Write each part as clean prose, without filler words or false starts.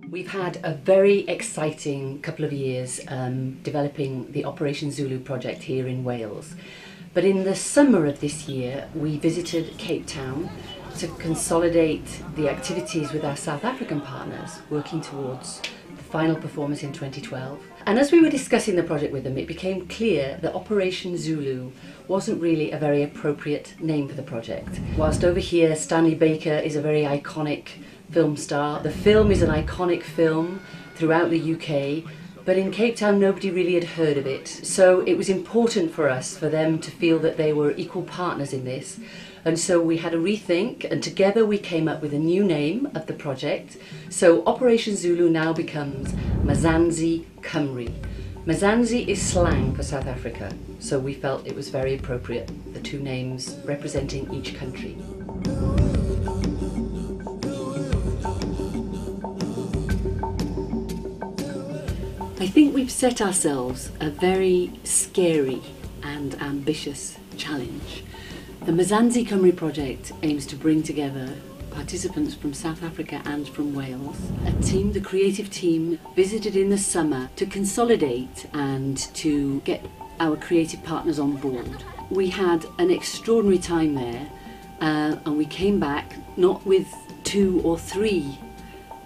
We've had a very exciting couple of years developing the Operation Zulu project here in Wales. But in the summer of this year, we visited Cape Town to consolidate the activities with our South African partners, working towards the final performance in 2012. And as we were discussing the project with them, it became clear that Operation Zulu wasn't really a very appropriate name for the project. Whilst over here, Stanley Baker is a very iconic film star. The film is an iconic film throughout the UK, but in Cape Town nobody really had heard of it. So it was important for us, for them to feel that they were equal partners in this. And so we had a rethink, and together we came up with a new name of the project. So Operation Zulu now becomes Mzansi Cymru. Mzansi is slang for South Africa, so we felt it was very appropriate, the two names representing each country. I think we've set ourselves a very scary and ambitious challenge. The Mzansi Cymru Project aims to bring together participants from South Africa and from Wales. A team, the creative team, visited in the summer to consolidate and to get our creative partners on board. We had an extraordinary time there, and we came back not with 2 or 3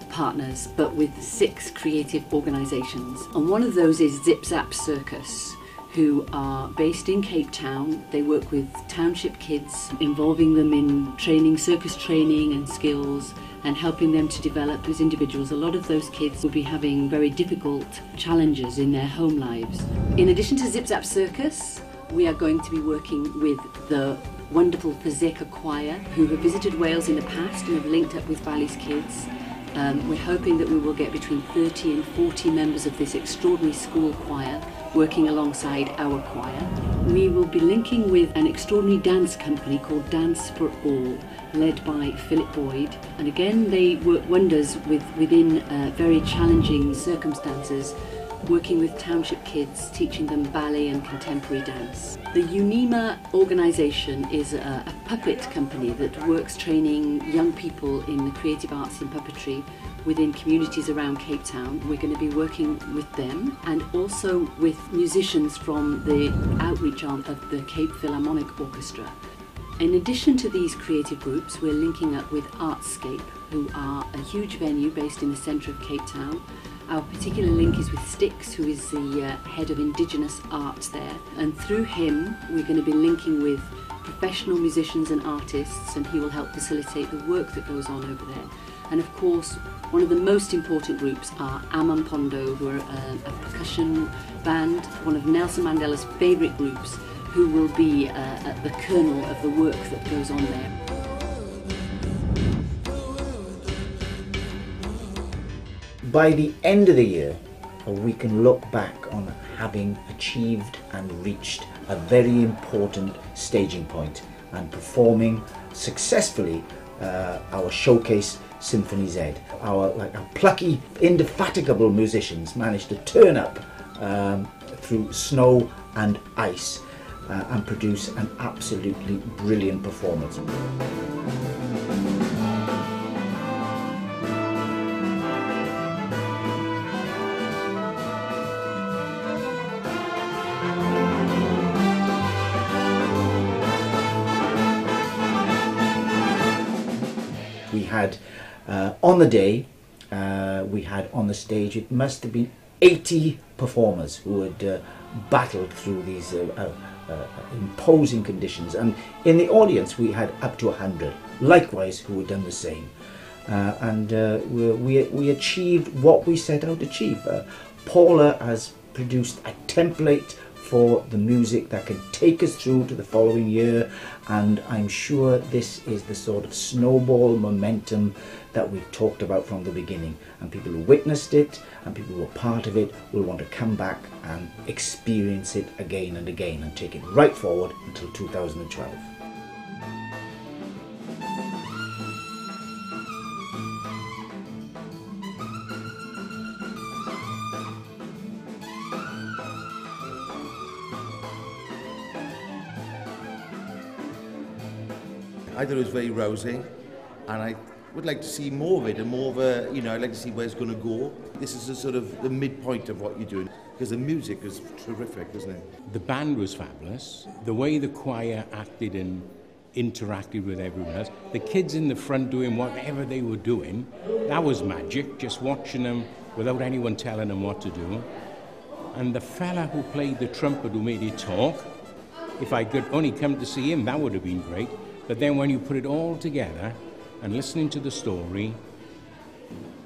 partners, but with 6 creative organisations. And one of those is Zip Zap Circus, who are based in Cape Town. They work with township kids, involving them in training, circus training and skills, and helping them to develop as individuals. A lot of those kids will be having very difficult challenges in their home lives. In addition to Zip Zap Circus, we are going to be working with the wonderful Fazeka Choir, who have visited Wales in the past and have linked up with Valley's kids. We're hoping that we will get between 30 and 40 members of this extraordinary school choir working alongside our choir. We will be linking with an extraordinary dance company called Dance for All, led by Philip Boyd. And again, they work wonders within very challenging circumstances, working with township kids, teaching them ballet and contemporary dance. The UNIMA organisation is a puppet company that works training young people in the creative arts and puppetry within communities around Cape Town. We're going to be working with them and also with musicians from the outreach arm of the Cape Philharmonic Orchestra. In addition to these creative groups, we're linking up with Artscape, who are a huge venue based in the centre of Cape Town. Our particular link is with Styx, who is the head of Indigenous Arts there, and through him we're going to be linking with professional musicians and artists, and he will help facilitate the work that goes on over there. And of course, one of the most important groups are Amampondo, who are a percussion band, one of Nelson Mandela's favourite groups, who will be at the kernel of the work that goes on there. By the end of the year, we can look back on having achieved and reached a very important staging point and performing successfully our showcase Symphony Z. Our plucky, indefatigable musicians managed to turn up through snow and ice and produce an absolutely brilliant performance. We had on the day, we had on the stage, it must have been 80 performers who had battled through these imposing conditions, and in the audience we had up to 100 likewise who had done the same, and we achieved what we set out to achieve. Paula has produced a template for the music that can take us through to the following year, and I'm sure this is the sort of snowball momentum that we've talked about from the beginning, and people who witnessed it and people who were part of it will want to come back and experience it again and again and take it right forward until 2012. I thought it was very rousing, and I would like to see more of it, and more of a, you know, I'd like to see where it's going to go. This is a sort of the midpoint of what you're doing, because the music is terrific, isn't it? The band was fabulous. The way the choir acted and interacted with everyone else. The kids in the front doing whatever they were doing, that was magic, just watching them without anyone telling them what to do. And the fella who played the trumpet who made it talk, if I could only come to see him, that would have been great. But then when you put it all together and listening to the story,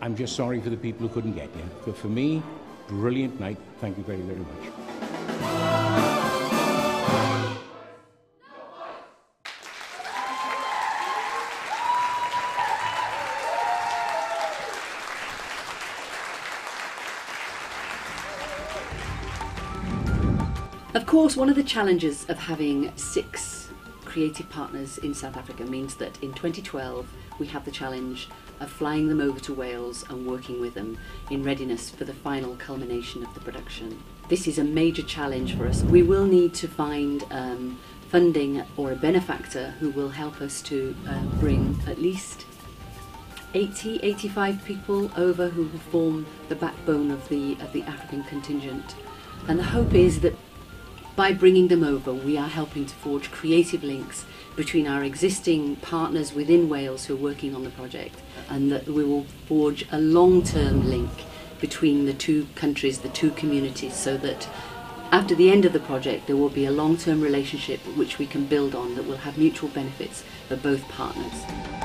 I'm just sorry for the people who couldn't get there. But for me, brilliant night. Thank you very, very much. Of course, one of the challenges of having 6 creative partners in South Africa means that in 2012 we have the challenge of flying them over to Wales and working with them in readiness for the final culmination of the production. This is a major challenge for us. We will need to find funding or a benefactor who will help us to bring at least 85 people over who will form the backbone of the African contingent. And the hope is that by bringing them over, we are helping to forge creative links between our existing partners within Wales who are working on the project, and that we will forge a long-term link between the two countries, the two communities, so that after the end of the project there will be a long-term relationship which we can build on that will have mutual benefits for both partners.